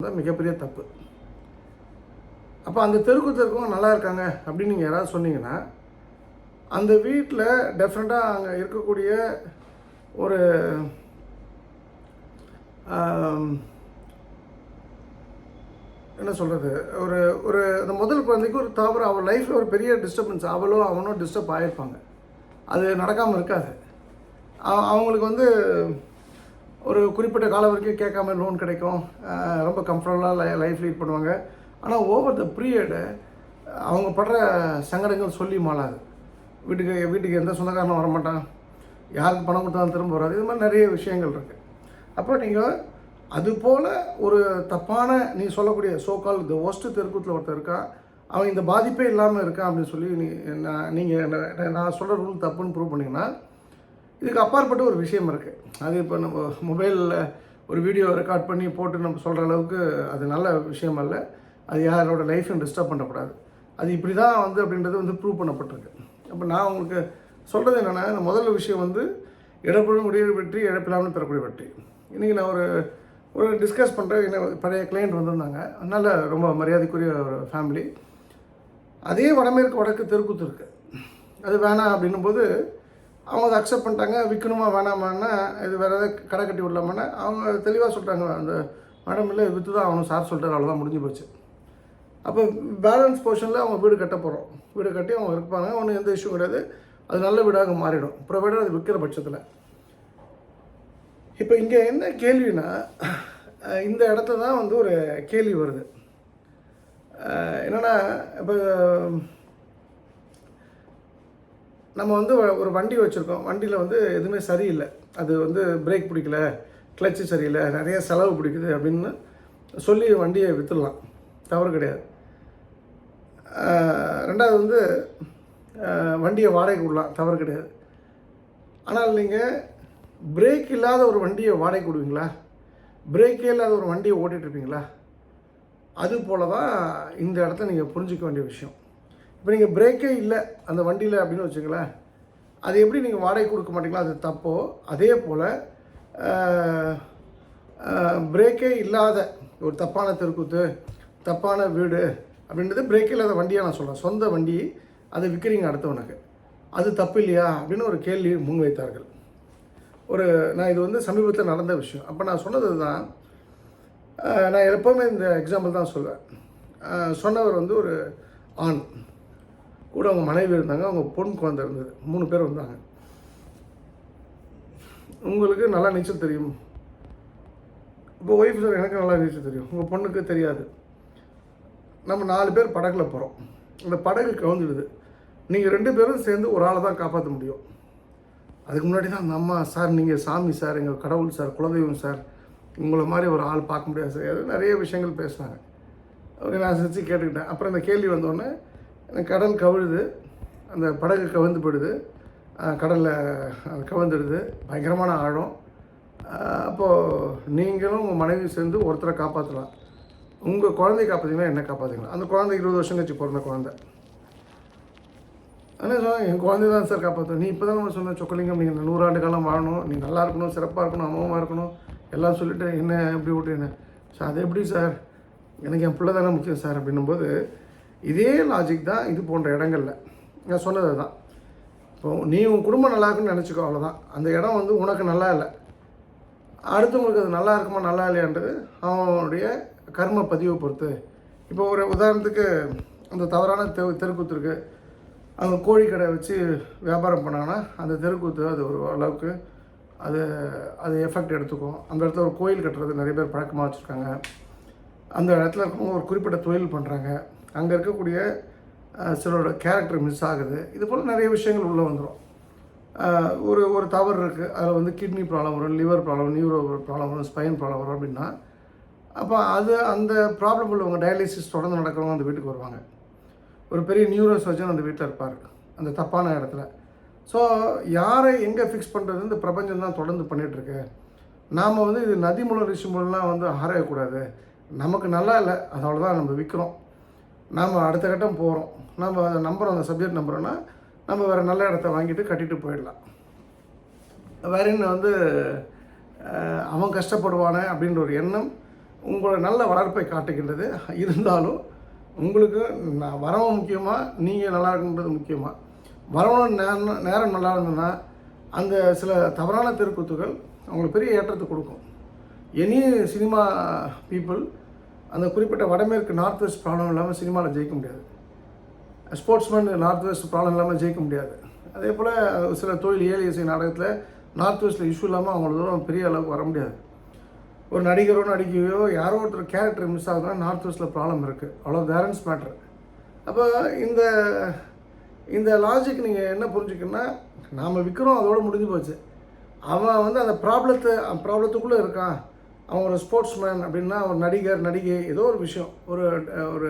தான் மிகப்பெரிய தப்பு. அப்போ அந்த தெருக்கும் தெருக்கும் நல்லா இருக்காங்க அப்படின்னு நீங்கள் யாராவது சொன்னீங்கன்னா, அந்த வீட்டில் டெஃபினட்டாக அங்கே இருக்கக்கூடிய ஒரு என்ன சொல்கிறது, ஒரு ஒரு அந்த முதல் குழந்தைக்கு ஒரு தவறு, அவள் லைஃப்பில் ஒரு பெரிய டிஸ்டர்பன்ஸ், அவளோ அவனோ டிஸ்டர்ப் ஆகிருப்பாங்க. அது நடக்காமல் இருக்காது. அவங்களுக்கு வந்து ஒரு குறிப்பிட்ட காலம் வரைக்கும் கேட்காம லோன் கிடைக்கும், ரொம்ப கம்ஃபர்டபுளாக லைஃப் லீட் பண்ணுவாங்க. ஆனால் ஓவர் த பீரியடு அவங்க படுற சங்கடங்கள் சொல்லி மாளாது. வீட்டுக்கு எந்த சொந்தக்காரனும் வரமாட்டான், யாருக்கு பணம் கொடுத்தாலும் திரும்ப வராது. இது மாதிரி நிறைய விஷயங்கள் இருக்குது. அப்போ நீங்கள் அதுபோல் ஒரு தப்பான நீ சொல்லக்கூடிய சோக்கால் இந்த ஒஸ்ட்டு தெருக்கூத்தில் ஒருத்தர் இருக்கான், அவன் இந்த பாதிப்பே இல்லாமல் இருக்கான் அப்படின்னு சொல்லி நீங்கள் நான் சொல்கிற ரூல் தப்புன்னு ப்ரூவ் பண்ணிங்கன்னா, இதுக்கு அப்பாற்பட்ட ஒரு விஷயம் இருக்குது. அது இப்போ நம்ம மொபைலில் ஒரு வீடியோ ரெக்கார்ட் பண்ணி போட்டு நம்ம சொல்கிற அளவுக்கு அது நல்ல விஷயம் அல்ல. அது யாரோட லைஃப்பையும் டிஸ்டர்ப் பண்ணக்கூடாது. அது இப்படி தான் அப்படின்றது ப்ரூவ் பண்ணப்பட்டிருக்கு. அப்போ நான் உங்களுக்கு சொல்கிறது என்னென்னா, இந்த முதல் விஷயம் இழப்புடன் உடைய வெற்றி, இழப்பில்லாமல் பெறக்கூடிய வெற்றி. இன்றைக்கி நான் ஒரு டிஸ்கஸ் பண்ணுறேன். என்ன பழைய கிளைண்ட் வந்திருந்தாங்க, அதனால் ரொம்ப மரியாதைக்குரிய ஒரு ஃபேமிலி. அதே வடக்கு தெருக்கூத்து இருக்குது. அது வேணாம் அப்படின்னும்போது அவங்க அதை அக்செப்ட் பண்ணிட்டாங்க. விற்கணுமா வேணாமான்னா, இது வேறு ஏதாவது கடை கட்டி விடலாமான்னா அவங்க தெளிவாக சொல்லிட்டாங்க, அந்த மேடம் இல்லை விற்று தான் அவனும் சார் சொல்லிட்டார், அவ்வளோதான் முடிஞ்சு போச்சு. அப்போ பேலன்ஸ் போர்ஷனில் அவங்க வீடு கட்ட போகிறோம். வீடு கட்டி அவங்க இருப்பாங்க, ஒன்றும் எந்த இஷ்யூ கிடையாது. அது நல்ல வீடாக மாறிடும் ப்ரொவைடர் அது விற்கிற பட்சத்தில். இப்போ இங்கே என்ன கேள்வினா, இந்த இடத்துல தான் ஒரு கேள்வி வருது. என்னென்னா, இப்போ நம்ம ஒரு வண்டி வச்சுருக்கோம். வண்டியில் எதுவுமே சரியில்லை, அது பிரேக் பிடிக்கல, கிளச்சு சரியில்லை, நிறைய செலவு பிடிக்குது அப்படின்னு சொல்லி வண்டியை விற்றுடலாம், தவறு கிடையாது. ரெண்டாவது வண்டியை வாடகைக்கு விடலாம், தவறு கிடையாது. ஆனால் நீங்கள் பிரேக் இல்லாத ஒரு வண்டியை வாடகைக்கு விடுவீங்களா? பிரேக்கே இல்லாத ஒரு வண்டியை ஓட்டிகிட்ருப்பீங்களா? அது போல தான் இந்த இடத்த நீங்கள் புரிஞ்சிக்க வேண்டிய விஷயம். இப்போ நீங்கள் பிரேக்கே இல்லை அந்த வண்டியில் அப்படின்னு வச்சுங்களேன், அது எப்படி நீங்கள் வாடகை கொடுக்க மாட்டீங்களா? அது தப்போ. அதே போல் பிரேக்கே இல்லாத ஒரு தப்பான தெருக்கூத்து, தப்பான வீடு அப்படின்றது பிரேக்கே இல்லாத வண்டியாக நான் சொல்கிறேன். சொந்த வண்டி அதை விற்கிறீங்க அடுத்தவனுக்கு, அது தப்பு இல்லையா அப்படின்னு ஒரு கேள்வி முன்வைத்தார்கள். நான் இது சமீபத்தில் நடந்த விஷயம். அப்போ நான் சொன்னது தான், நான் எப்போவுமே இந்த எக்ஸாம்பிள் தான் சொல்லுவேன். சொன்னவர் ஒரு ஆண் கூட, அவங்க மனைவி இருந்தாங்க, அவங்க பொண்ணு குழந்தை இருந்தது, 3 பேர் வந்தாங்க. உங்களுக்கு நல்லா நீச்சல் தெரியும். இப்போ ஒய்ஃப் சார் எனக்கு நல்லா நீச்சல் தெரியும், உங்கள் பொண்ணுக்கு தெரியாது. நம்ம 4 பேர் படகுல போகிறோம். அந்த படகு கவுந்துடுது. நீங்கள் 2 பேரும் சேர்ந்து ஒரு ஆளை தான் காப்பாற்ற முடியும். அதுக்கு முன்னாடி தான் அந்த அம்மா, சார் நீங்கள் சாமி சார், எங்கள் கடவுள் சார், குலதெய்வம் சார், உங்களை மாதிரி ஒரு ஆள் பார்க்க முடியாது சார், அது நிறைய விஷயங்கள் பேசுனாங்க. நான் சிரிச்சு கேட்டுக்கிட்டேன். அப்புறம் இந்த கேள்வி வந்தோடனே, கடல் கவிழுது, அந்த படகு கவிழ்ந்து போயிடுது, கடலில் அது கவிழ்ந்துடுது, பயங்கரமான ஆழம். அப்போது நீங்களும் உங்கள் மனைவி சேர்ந்து ஒருத்தரை காப்பாற்றலாம். உங்கள் குழந்தைய காப்பாற்றிங்கன்னா என்ன காப்பாற்றிக்கலாம்? அந்த குழந்தை 20 வருஷம் கழிச்சு பிறந்த குழந்தை. ஆனால் சொன்னால் என் குழந்தை தான் சார் காப்பாற்றணும். நீ இப்போ தான் நம்ம சொன்ன சொக்கலிங்கம், நீங்கள் 100 ஆண்டு காலம் வாழணும், நீ நல்லா இருக்கணும், சிறப்பாக இருக்கணும், அம்மாவாக இருக்கணும், எல்லாம் சொல்லிவிட்டு என்ன எப்படி விட்டு என்ன சார், அது எப்படி சார், எனக்கு என் பிள்ளை தானே முக்கியம் சார் அப்படின்னும்போது, இதே லாஜிக் தான் இது போன்ற இடங்களில் நான் சொன்னது தான். இப்போது நீ உன் குடும்பம் நல்லா இருக்குன்னு நினச்சிக்கோ, அவ்வளோதான். அந்த இடம் உனக்கு நல்லா இல்லை, அடுத்தவங்களுக்கு அது நல்லா இருக்குமா நல்லா இல்லையான்றது அவனுடைய கர்ம பதிவை பொறுத்து. இப்போ ஒரு உதாரணத்துக்கு, அந்த தவறான தெருக்கூத்து இருக்குது, அவங்க கோழி கடை வச்சு வியாபாரம் பண்ணாங்கன்னா அந்த தெருக்கூத்து அது ஒரு அளவுக்கு அது எஃபெக்ட் எடுத்துக்கும். அந்த இடத்துல ஒரு கோயில் கட்டுறது நிறைய பேர் பழக்கமாக வச்சுருக்காங்க. அந்த இடத்துல இருக்கவங்க ஒரு குறிப்பிட்ட தொழில் பண்ணுறாங்க, அங்கே இருக்கக்கூடிய சிலரோட கேரக்டர் மிஸ் ஆகுது. இது போல் நிறைய விஷயங்கள் உள்ளே வந்துடும். ஒரு தவறு இருக்குது, அதில் கிட்னி ப்ராப்ளம் வரும், லிவர் ப்ராப்ளம், நியூரோ ப்ராப்ளம் வரும், ஸ்பைன் ப்ராப்ளம் வரும் அப்படின்னா, அப்போ அந்த ப்ராப்ளம் உள்ளவங்க டயாலிசிஸ் தொடர்ந்து நடக்கிறவங்க அந்த வீட்டுக்கு வருவாங்க. ஒரு பெரிய நியூரோ சர்ஜன் அந்த வீட்டில் இருப்பார், அந்த தப்பான இடத்துல. ஸோ யாரை எங்கே ஃபிக்ஸ் பண்ணுறது இந்த பிரபஞ்சம் தான் தொடர்ந்து பண்ணிகிட்ருக்கு. நாம் இது நதி மூலம் ரிஷி மூலம்லாம் ஆராயக்கூடாது. நமக்கு நல்லா இல்லை, அதோட தான் நம்ம விற்கிறோம், நாம் அடுத்த கட்டம் போகிறோம், நம்ம அதை நம்புகிறோம், அந்த சப்ஜெக்ட் நம்புகிறோன்னா நம்ம வேறு நல்ல இடத்த வாங்கிட்டு கட்டிட்டு போயிடலாம். வேற என்ன அவன் கஷ்டப்படுவானே அப்படின்ற ஒரு எண்ணம் உங்களோட நல்ல வளர்ப்பை காட்டுகின்றது. இருந்தாலும் உங்களுக்கு நான் வரவும் முக்கியமாக, நீங்கள் நல்லா இருக்குன்றது முக்கியமாக. வரவணும் நேரம் நல்லா இருந்ததுன்னா அந்த சில தவறான தெருக்கூத்துகள் அவங்களுக்கு பெரிய ஏற்றத்தை கொடுக்கும். எனி சினிமா பீப்புள் அந்த குறிப்பிட்ட வடமேற்கு நார்த் வெஸ்ட் ப்ராப்ளம் இல்லாமல் சினிமாவில் ஜெயிக்க முடியாது. ஸ்போர்ட்ஸ்மேன் நார்த் வெஸ்ட் ப்ராப்ளம் இல்லாமல் ஜெயிக்க முடியாது. அதே போல் சில தொழில் ஏழை இசை நாடகத்தில் நார்த் வெஸ்ட்டில் இஷ்யூ இல்லாமல் அவங்கள தூரம் பெரிய அளவுக்கு வர முடியாது. ஒரு நடிகரோ நடிகையோ யாரோ ஒருத்தர் கேரக்டர் மிஸ் ஆகுதுன்னா நார்த் வெஸ்ட்டில் ப்ராப்ளம் இருக்குது. அவ்வளோ பேரன்ஸ் மேட்ரு. அப்போ இந்த லாஜிக் நீங்கள் என்ன புரிஞ்சுக்கணுன்னா, நாம் விற்கிறோம் அதோடு முடிஞ்சு போச்சு. அவன் வந்து அந்த ப்ராப்ளத்துக்குள்ளே இருக்கான். அவன் ஒரு ஸ்போர்ட்ஸ்மேன் அப்படின்னா ஒரு நடிகர் நடிகை ஏதோ ஒரு விஷயம், ஒரு ஒரு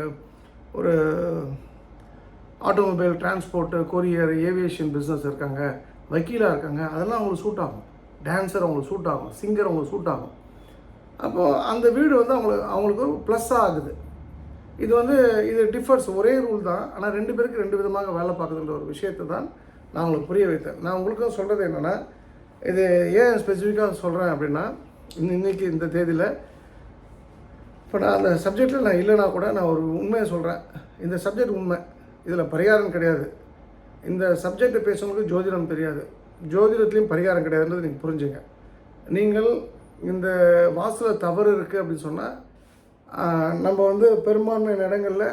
ஒரு automobile transport courier aviation business இருக்காங்க, வக்கீலாக இருக்காங்க, அதெல்லாம் அவங்களுக்கு சூட் ஆகும். டான்ஸர் அவங்களுக்கு சூட் ஆகும், சிங்கர் அவங்களுக்கு சூட் ஆகும். அப்போது அந்த வீடு வந்து அவங்களுக்கு ஒரு ப்ளஸ்ஸாக ஆகுது. இது டிஃபர்ஸ், ஒரே ரூல் தான். ஆனால் 2 பேருக்கு 2 விதமாக வேலை பார்க்குதுன்ற ஒரு விஷயத்தை தான் நான் உங்களுக்கு புரிய வைத்தேன். நான் உங்களுக்கும் சொல்கிறது என்னென்னா, இது ஏன் ஸ்பெசிஃபிக்காக சொல்கிறேன் அப்படின்னா, இன்றைக்கி இந்த தேதியில் இப்போ நான் அந்த சப்ஜெக்டில் நான் இல்லைனா கூட நான் ஒரு உண்மையை சொல்கிறேன். இந்த சப்ஜெக்ட் உண்மை, இதில் பரிகாரம் கிடையாது. இந்த சப்ஜெக்டை பேசுறவங்களுக்கு ஜோதிடம் தெரியாது, ஜோதிடத்துலேயும் பரிகாரம் கிடையாதுன்றது நீங்கள் புரிஞ்சுங்க. நீங்கள் இந்த வாஸ்துவில் தவறு இருக்குது அப்படின்னு சொன்னால், நம்ம வந்து பெரும்பான்மையான இடங்களில்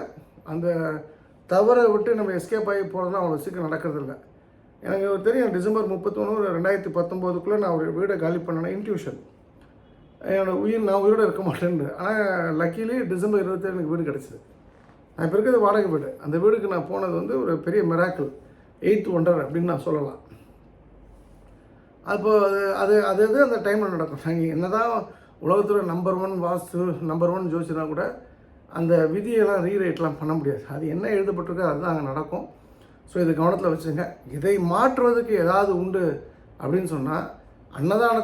அந்த தவறை விட்டு நம்ம எஸ்கேப் ஆகி போகிறதுலாம் அவ்வளோ சீக்கிரம் நடக்கிறதில்ல. எனக்கு தெரியும், டிசம்பர் 31, 2019 நான் ஒரு வீடை காலி பண்ணேன். இன்ட்யூஷன், நான் உயிரோடு இருக்க மாட்டேன்னு. ஆனால் லக்கிலி டிசம்பர் 27 எனக்கு வீடு கிடச்சிது. நான் இப்போ இருக்கிறது வாடகை வீடு. அந்த வீடுக்கு நான் போனது வந்து ஒரு பெரிய மிராக்கிள், 8th ஒண்டர் அப்படின்னு நான் சொல்லலாம். அப்போது அது அந்த டைமில் நடக்கும். நாங்கள் என்ன தான் உலகத்தில் நம்பர் 1 வாஸ்து, நம்பர் 1 ஜோசினா கூட அந்த விதியெல்லாம் ரீரைட்லாம் பண்ண முடியாது. அது என்ன எழுதப்பட்டிருக்கோ அதுதான் அங்கே நடக்கும். ஸோ இது கவனத்தில் வச்சுங்க. இதை மாற்றுவதற்கு ஏதாவது உண்டு அப்படின்னு சொன்னால், அன்னதானத்தை